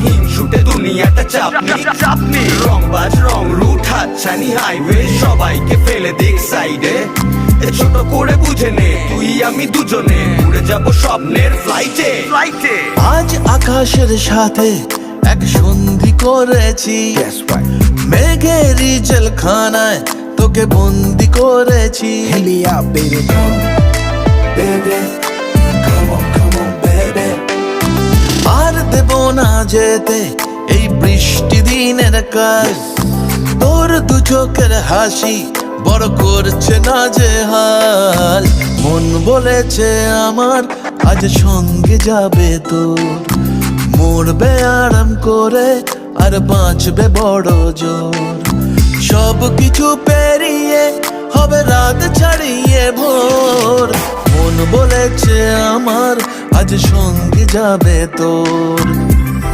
হিংসুটে দুনিয়াটা চাপনি রংবাজ রং রুট হাতছানি হাইওয়ে সবাইকে ফেলে দিক সাইডে ছোট করে বুঝে নে তুই আমি দুজনে উড়ে যাব স্বপ্নের ফ্লাইটে আজ আকাশের সাথে এক সন্ধি করেছি মেঘেরই জেলখানায় তোকে বন্দি করেছি আর দেব না যেতে এই বৃষ্টি দিনের কাজ তোর দু চোখের হাসি বড় করছে না যে হাল মন বলেছে আমার আজ সঙ্গে যাবে তোর মরবে আরাম করে আর বাঁচবে বড় জোর সব কিছু পেরিয়ে হবে রাত ছাড়িয়ে ভোর মন বলেছে আমার আজ সঙ্গে যাবে তোর